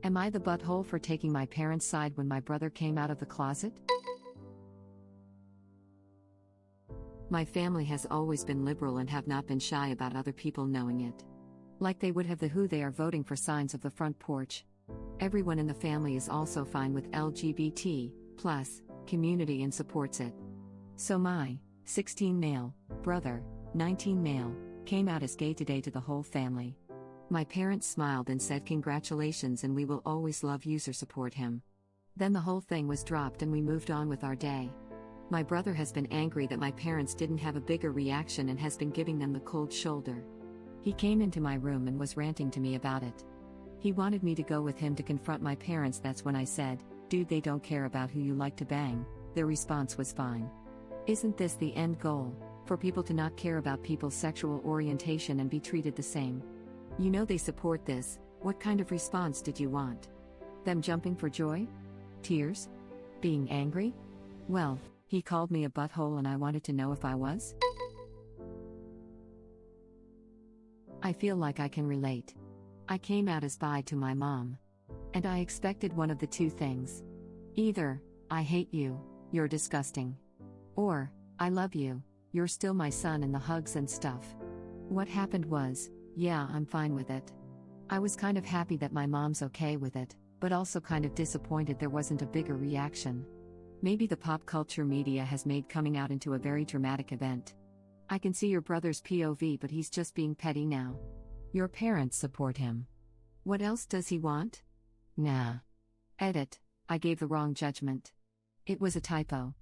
Am I the butthole for taking my parents' side when my brother came out of the closet? My family has always been liberal and have not been shy about other people knowing it. Like they would have the who they are voting for signs of the front porch. Everyone in the family is also fine with LGBT+ community and supports it. So my 16 male brother, 19 male, came out as gay today to the whole family. My parents smiled and said congratulations and we will always love user support him. Then the whole thing was dropped and we moved on with our day. My brother has been angry that my parents didn't have a bigger reaction and has been giving them the cold shoulder. He came into my room and was ranting to me about it. He wanted me to go with him to confront my parents. That's when I said, dude, they don't care about who you like to bang. Their response was fine. Isn't this the end goal? For people to not care about people's sexual orientation and be treated the same? You know they support this. What kind of response did you want? Them jumping for joy? Tears? Being angry? Well, he called me a butthole and I wanted to know if I was. I feel like I can relate. I came out as bi to my mom. And I expected one of the two things. Either, I hate you, you're disgusting. Or, I love you, you're still my son, and the hugs and stuff. What happened was, yeah, I'm fine with it. I was kind of happy that my mom's okay with it, but also kind of disappointed there wasn't a bigger reaction. Maybe the pop culture media has made coming out into a very dramatic event. I can see your brother's POV, but he's just being petty now. Your parents support him. What else does he want? Nah. Edit, I gave the wrong judgment. It was a typo.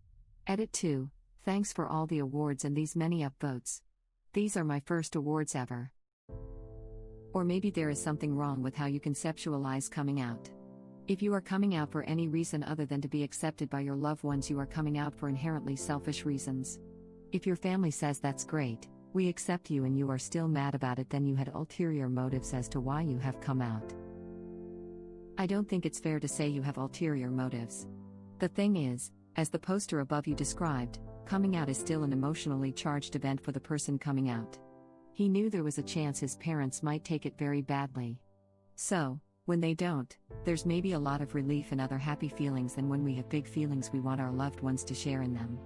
Edit 2, thanks for all the awards and these many upvotes. These are my first awards ever. Or maybe there is something wrong with how you conceptualize coming out. If you are coming out for any reason other than to be accepted by your loved ones, you are coming out for inherently selfish reasons. If your family says that's great, we accept you, and you are still mad about it, then you had ulterior motives as to why you have come out. I don't think it's fair to say you have ulterior motives. The thing is, as the poster above you described, coming out is still an emotionally charged event for the person coming out. He knew there was a chance his parents might take it very badly. So, when they don't, there's maybe a lot of relief and other happy feelings than when we have big feelings we want our loved ones to share in them.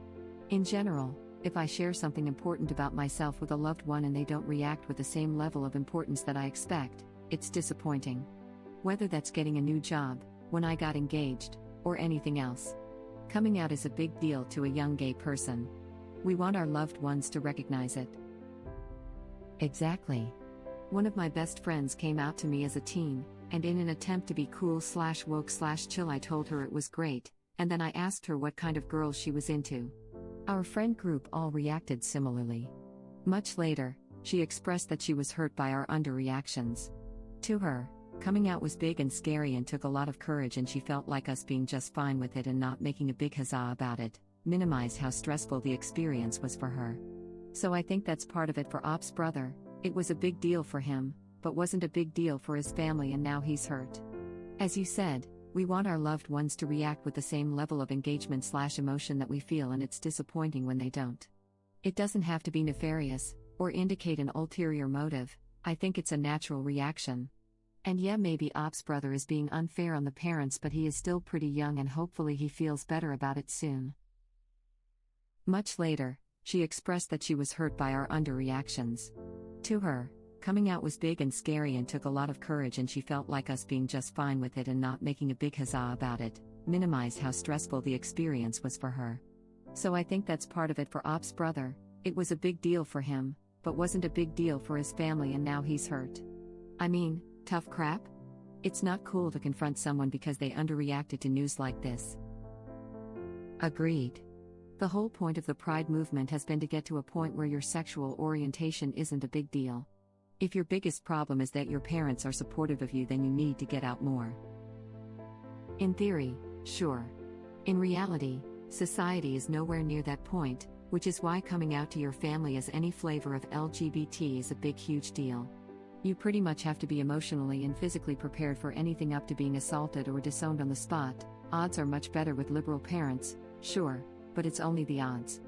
In general, if I share something important about myself with a loved one and they don't react with the same level of importance that I expect, it's disappointing. Whether that's getting a new job, when I got engaged, or anything else. Coming out is a big deal to a young gay person. We want our loved ones to recognize it. Exactly. One of my best friends came out to me as a teen, and in an attempt to be cool/woke/chill, I told her it was great, and then I asked her what kind of girls she was into. Our friend group all reacted similarly. Much later, she expressed that she was hurt by our underreactions. To her, coming out was big and scary and took a lot of courage, and she felt like us being just fine with it and not making a big huzzah about it minimized how stressful the experience was for her. So I think that's part of it for Op's brother. It was a big deal for him, but wasn't a big deal for his family, and now he's hurt. As you said, we want our loved ones to react with the same level of engagement/emotion that we feel, and it's disappointing when they don't. It doesn't have to be nefarious, or indicate an ulterior motive. I think it's a natural reaction. And yeah, maybe Op's brother is being unfair on the parents, but he is still pretty young and hopefully he feels better about it soon. Much later, she expressed that she was hurt by our underreactions. To her, coming out was big and scary and took a lot of courage, and she felt like us being just fine with it and not making a big huzzah about it minimized how stressful the experience was for her. So I think that's part of it for Op's brother. It was a big deal for him, but wasn't a big deal for his family, and now he's hurt. I mean, tough crap? It's not cool to confront someone because they underreacted to news like this. Agreed. The whole point of the Pride movement has been to get to a point where your sexual orientation isn't a big deal. If your biggest problem is that your parents are supportive of you, then you need to get out more. In theory, sure. In reality, society is nowhere near that point, which is why coming out to your family as any flavor of LGBT is a big, huge deal. You pretty much have to be emotionally and physically prepared for anything up to being assaulted or disowned on the spot. Odds are much better with liberal parents, sure, but it's only the odds.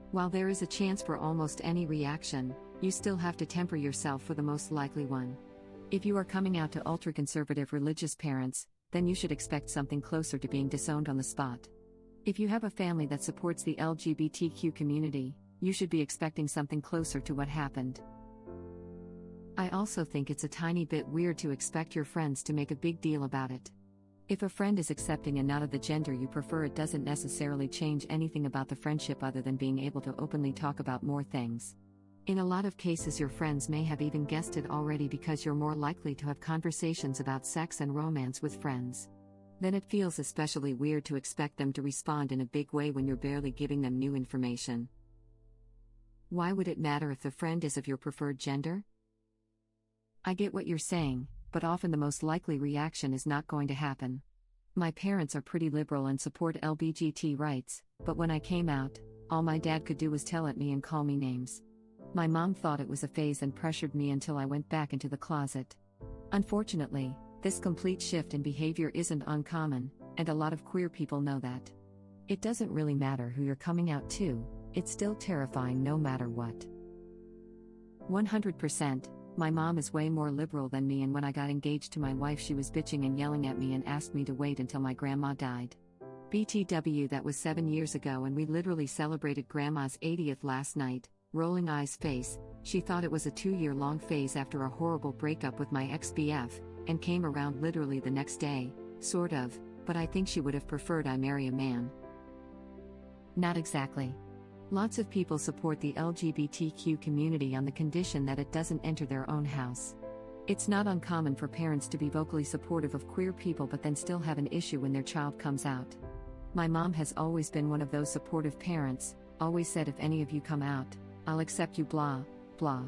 While there is a chance for almost any reaction, you still have to temper yourself for the most likely one. If you are coming out to ultra-conservative religious parents, then you should expect something closer to being disowned on the spot. If you have a family that supports the LGBTQ community, you should be expecting something closer to what happened. I also think it's a tiny bit weird to expect your friends to make a big deal about it. If a friend is accepting and not of the gender you prefer, it doesn't necessarily change anything about the friendship other than being able to openly talk about more things. In a lot of cases, your friends may have even guessed it already because you're more likely to have conversations about sex and romance with friends. Then it feels especially weird to expect them to respond in a big way when you're barely giving them new information. Why would it matter if the friend is of your preferred gender? I get what you're saying, but often the most likely reaction is not going to happen. My parents are pretty liberal and support LGBT rights, but when I came out, all my dad could do was tell at me and call me names. My mom thought it was a phase and pressured me until I went back into the closet. Unfortunately, this complete shift in behavior isn't uncommon, and a lot of queer people know that. It doesn't really matter who you're coming out to, it's still terrifying no matter what. 100%, my mom is way more liberal than me, and when I got engaged to my wife she was bitching and yelling at me and asked me to wait until my grandma died. BTW, that was 7 years ago and we literally celebrated grandma's 80th last night. Rolling eyes face, she thought it was a 2-year-long phase after a horrible breakup with my ex-BF, and came around literally the next day, sort of, but I think she would have preferred I marry a man. Not exactly. Lots of people support the LGBTQ community on the condition that it doesn't enter their own house. It's not uncommon for parents to be vocally supportive of queer people but then still have an issue when their child comes out. My mom has always been one of those supportive parents, always said if any of you come out, I'll accept you blah, blah.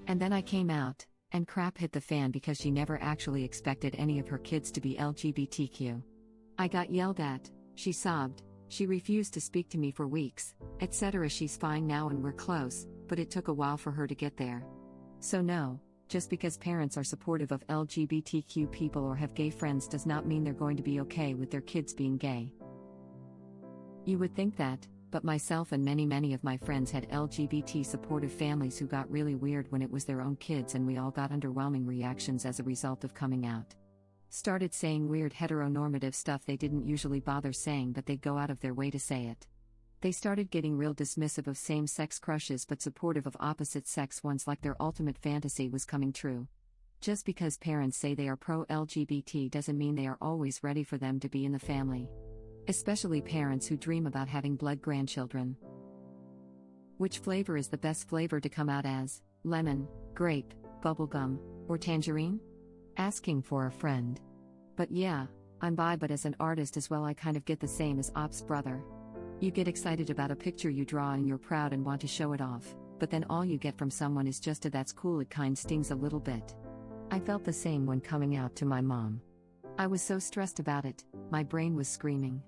And then I came out, and crap hit the fan because she never actually expected any of her kids to be LGBTQ. I got yelled at, she sobbed, she refused to speak to me for weeks, etc. She's fine now and we're close, but it took a while for her to get there. So no, just because parents are supportive of LGBTQ people or have gay friends does not mean they're going to be okay with their kids being gay. You would think that, but myself and many of my friends had LGBT supportive families who got really weird when it was their own kids, and we all got underwhelming reactions as a result of coming out. Started saying weird heteronormative stuff they didn't usually bother saying, but they'd go out of their way to say it. They started getting real dismissive of same-sex crushes but supportive of opposite-sex ones, like their ultimate fantasy was coming true. Just because parents say they are pro-LGBT doesn't mean they are always ready for them to be in the family. Especially parents who dream about having blood grandchildren. Which flavor is the best flavor to come out as? Lemon, grape, bubblegum, or tangerine? Asking for a friend. But yeah, I'm bi, but as an artist as well I kind of get the same as Op's brother. You get excited about a picture you draw and you're proud and want to show it off, but then all you get from someone is just a "that's cool." It kind stings a little bit. I felt the same when coming out to my mom. I was so stressed about it, my brain was screaming.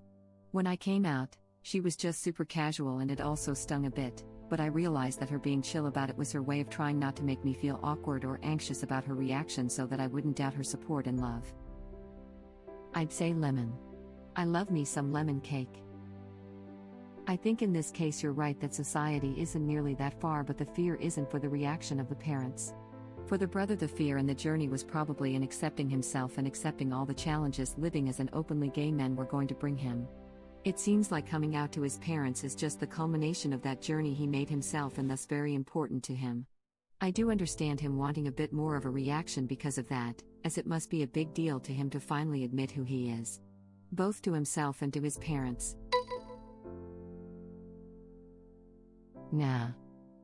When I came out, she was just super casual and it also stung a bit, but I realized that her being chill about it was her way of trying not to make me feel awkward or anxious about her reaction so that I wouldn't doubt her support and love. I'd say lemon. I love me some lemon cake. I think in this case you're right that society isn't nearly that far, but the fear isn't for the reaction of the parents. For the brother, the fear and the journey was probably in accepting himself and accepting all the challenges living as an openly gay man were going to bring him. It seems like coming out to his parents is just the culmination of that journey he made himself, and thus very important to him. I do understand him wanting a bit more of a reaction because of that, as it must be a big deal to him to finally admit who he is. Both to himself and to his parents. Nah.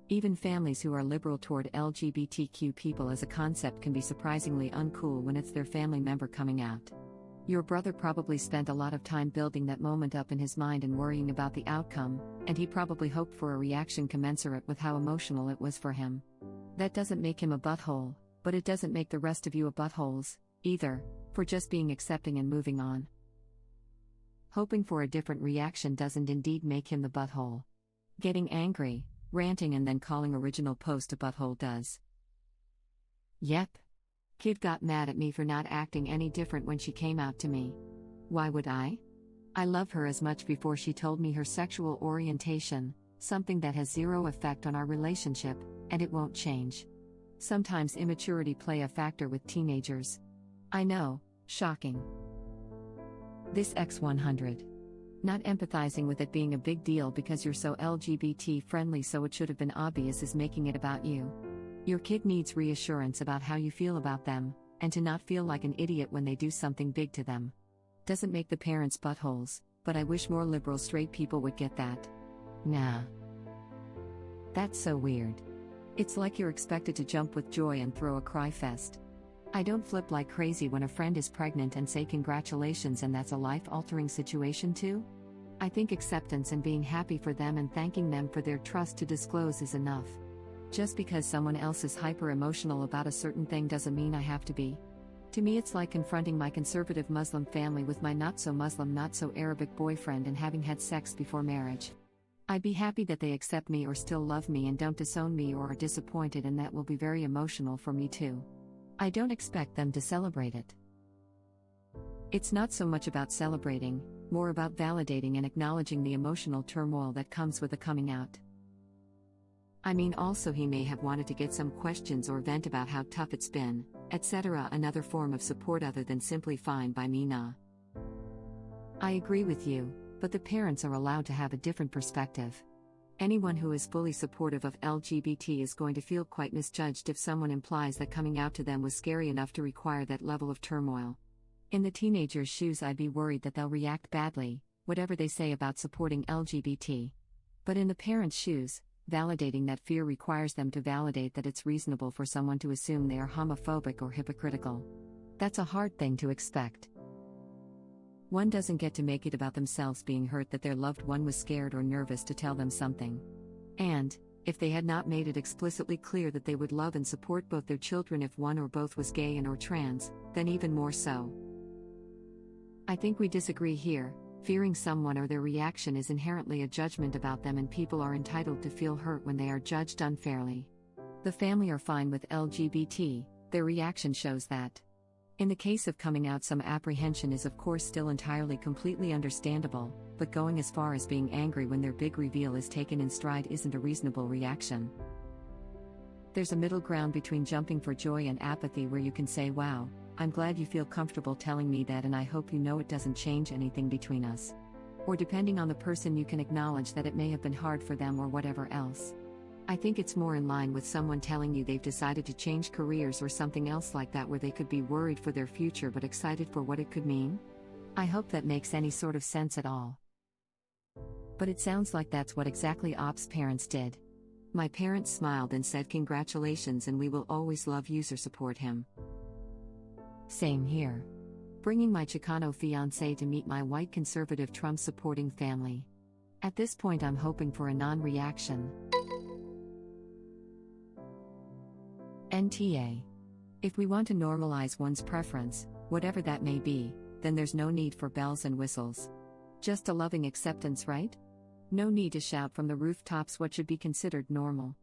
Even families who are liberal toward LGBTQ people as a concept can be surprisingly uncool when it's their family member coming out. Your brother probably spent a lot of time building that moment up in his mind and worrying about the outcome, and he probably hoped for a reaction commensurate with how emotional it was for him. That doesn't make him a butthole, but it doesn't make the rest of you a buttholes, either, for just being accepting and moving on. Hoping for a different reaction doesn't indeed make him the butthole. Getting angry, ranting and then calling original post a butthole does. Yep. Kid got mad at me for not acting any different when she came out to me. Why would I? I love her as much before she told me her sexual orientation, something that has zero effect on our relationship, and it won't change. Sometimes immaturity play a factor with teenagers. I know, shocking. This X100. Not empathizing with it being a big deal because you're so LGBT friendly, so it should have been obvious, is making it about you. Your kid needs reassurance about how you feel about them, and to not feel like an idiot when they do something big to them. Doesn't make the parents buttholes, but I wish more liberal straight people would get that. Nah. That's so weird. It's like you're expected to jump with joy and throw a cry fest. I don't flip like crazy when a friend is pregnant and say congratulations and that's a life-altering situation too. I think acceptance and being happy for them and thanking them for their trust to disclose is enough. Just because someone else is hyper-emotional about a certain thing doesn't mean I have to be. To me, it's like confronting my conservative Muslim family with my not-so-Muslim, not-so-Arabic boyfriend and having had sex before marriage. I'd be happy that they accept me or still love me and don't disown me or are disappointed, and that will be very emotional for me too. I don't expect them to celebrate it. It's not so much about celebrating, more about validating and acknowledging the emotional turmoil that comes with the coming out. I mean, also he may have wanted to get some questions or vent about how tough it's been, etc. Another form of support other than simply fine by me, nah. I agree with you, but the parents are allowed to have a different perspective. Anyone who is fully supportive of LGBT is going to feel quite misjudged if someone implies that coming out to them was scary enough to require that level of turmoil. In the teenager's shoes, I'd be worried that they'll react badly, whatever they say about supporting LGBT. But in the parents' shoes, validating that fear requires them to validate that it's reasonable for someone to assume they are homophobic or hypocritical. That's a hard thing to expect. One doesn't get to make it about themselves being hurt that their loved one was scared or nervous to tell them something. And, if they had not made it explicitly clear that they would love and support both their children if one or both was gay and or trans, then even more so. I think we disagree here. Fearing someone or their reaction is inherently a judgment about them, and people are entitled to feel hurt when they are judged unfairly. The family are fine with LGBT, their reaction shows that. In the case of coming out, some apprehension is of course still entirely completely understandable, but going as far as being angry when their big reveal is taken in stride isn't a reasonable reaction. There's a middle ground between jumping for joy and apathy, where you can say, wow, I'm glad you feel comfortable telling me that, and I hope you know it doesn't change anything between us. Or depending on the person, you can acknowledge that it may have been hard for them or whatever else. I think it's more in line with someone telling you they've decided to change careers or something else like that, where they could be worried for their future but excited for what it could mean. I hope that makes any sort of sense at all. But it sounds like that's what exactly Op's parents did. My parents smiled and said congratulations and we will always love you, support him. Same here. Bringing my Chicano fiancé to meet my white conservative Trump supporting family. At this point I'm hoping for a non-reaction. NTA. If we want to normalize one's preference, whatever that may be, then there's no need for bells and whistles. Just a loving acceptance, right? No need to shout from the rooftops what should be considered normal.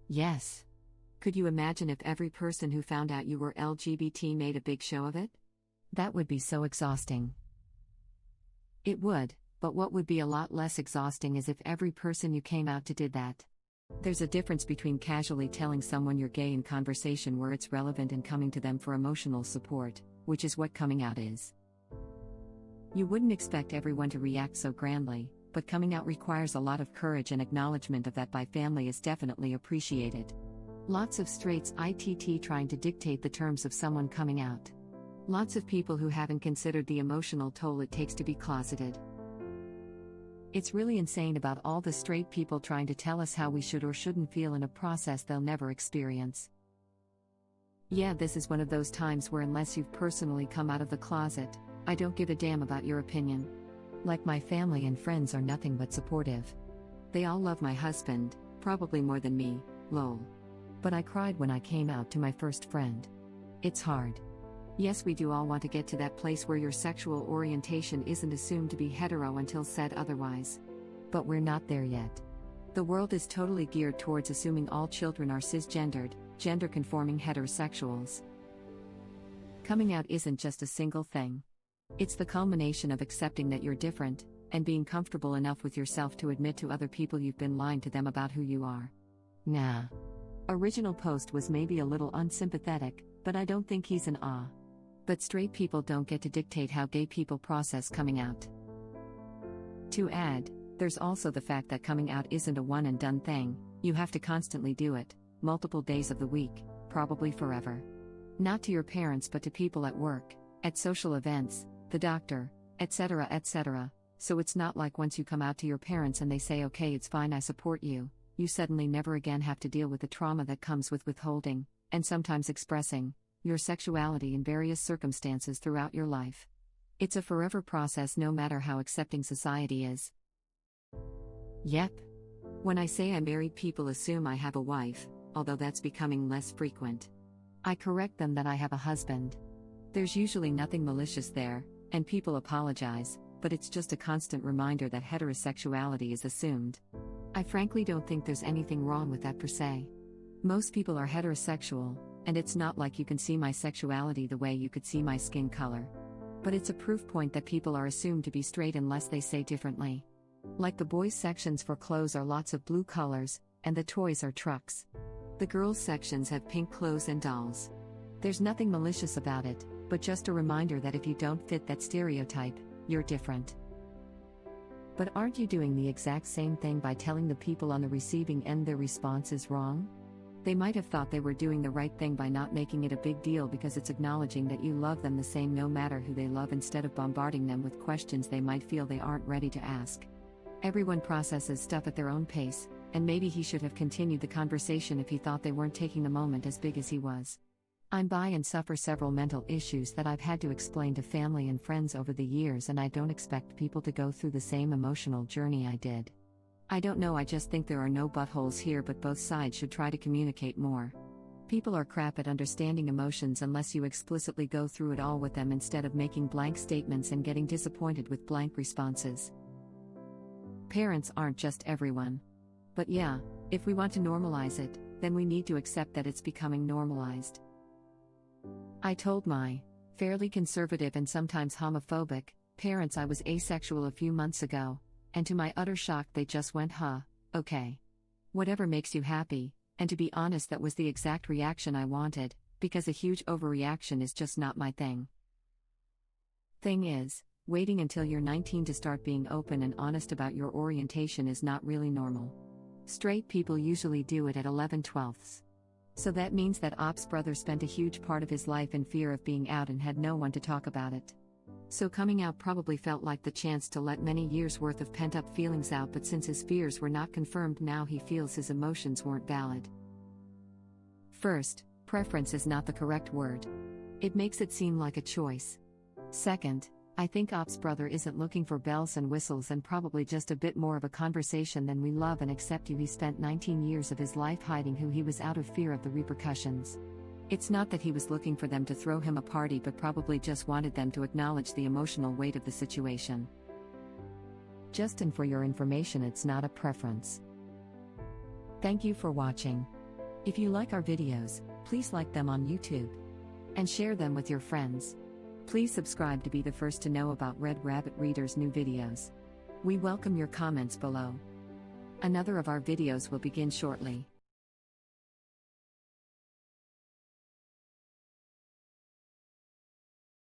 Yes. Could you imagine if every person who found out you were LGBT made a big show of it? That would be so exhausting. It would, but what would be a lot less exhausting is if every person you came out to did that. There's a difference between casually telling someone you're gay in conversation where it's relevant and coming to them for emotional support, which is what coming out is. You wouldn't expect everyone to react so grandly, but coming out requires a lot of courage, and acknowledgement of that by family is definitely appreciated. Lots of straights ITT trying to dictate the terms of someone coming out. Lots of people who haven't considered the emotional toll it takes to be closeted. It's really insane about all the straight people trying to tell us how we should or shouldn't feel in a process they'll never experience. Yeah, this is one of those times where unless you've personally come out of the closet, I don't give a damn about your opinion. Like, my family and friends are nothing but supportive. They all love my husband, probably more than me, lol. But I cried when I came out to my first friend. It's hard. Yes, we do all want to get to that place where your sexual orientation isn't assumed to be hetero until said otherwise. But we're not there yet. The world is totally geared towards assuming all children are cisgendered, gender-conforming heterosexuals. Coming out isn't just a single thing. It's the culmination of accepting that you're different, and being comfortable enough with yourself to admit to other people you've been lying to them about who you are. Nah. Original post was maybe a little unsympathetic, but I don't think he's an ah. But straight people don't get to dictate how gay people process coming out. To add, there's also the fact that coming out isn't a one and done thing, you have to constantly do it, multiple days of the week, probably forever. Not to your parents but to people at work, at social events, the doctor, etc., etc. So it's not like once you come out to your parents and they say okay it's fine I support you, you suddenly never again have to deal with the trauma that comes with withholding, and sometimes expressing, your sexuality in various circumstances throughout your life. It's a forever process no matter how accepting society is. Yep. When I say I'm married people assume I have a wife, although that's becoming less frequent. I correct them that I have a husband. There's usually nothing malicious there, and people apologize, but it's just a constant reminder that heterosexuality is assumed. I frankly don't think there's anything wrong with that per se. Most people are heterosexual, and it's not like you can see my sexuality the way you could see my skin color. But it's a proof point that people are assumed to be straight unless they say differently. Like the boys' sections for clothes are lots of blue colors, and the toys are trucks. The girls' sections have pink clothes and dolls. There's nothing malicious about it, but just a reminder that if you don't fit that stereotype, you're different. But aren't you doing the exact same thing by telling the people on the receiving end their response is wrong? They might have thought they were doing the right thing by not making it a big deal because it's acknowledging that you love them the same no matter who they love instead of bombarding them with questions they might feel they aren't ready to ask. Everyone processes stuff at their own pace, and maybe he should have continued the conversation if he thought they weren't taking the moment as big as he was. I'm bi and suffer several mental issues that I've had to explain to family and friends over the years, and I don't expect people to go through the same emotional journey I did. I don't know, I just think there are no buttholes here, but both sides should try to communicate more. People are crap at understanding emotions unless you explicitly go through it all with them instead of making blank statements and getting disappointed with blank responses. Parents aren't just everyone. But yeah, if we want to normalize it, then we need to accept that it's becoming normalized. I told my fairly conservative and sometimes homophobic parents I was asexual a few months ago, and to my utter shock they just went, huh, okay. Whatever makes you happy, and to be honest that was the exact reaction I wanted, because a huge overreaction is just not my thing. Thing is, waiting until you're 19 to start being open and honest about your orientation is not really normal. Straight people usually do it at 11/12. So that means that Op's brother spent a huge part of his life in fear of being out and had no one to talk about it. So coming out probably felt like the chance to let many years' worth of pent-up feelings out, but since his fears were not confirmed now he feels his emotions weren't valid. First, preference is not the correct word. It makes it seem like a choice. Second, I think Op's brother isn't looking for bells and whistles and probably just a bit more of a conversation than we love and accept you. He spent 19 years of his life hiding who he was out of fear of the repercussions. It's not that he was looking for them to throw him a party, but probably just wanted them to acknowledge the emotional weight of the situation. Just and for your information, it's not a preference. Thank you for watching. If you like our videos, please like them on YouTube and share them with your friends. Please subscribe to be the first to know about Red Rabbit Reader's new videos. We welcome your comments below. Another of our videos will begin shortly.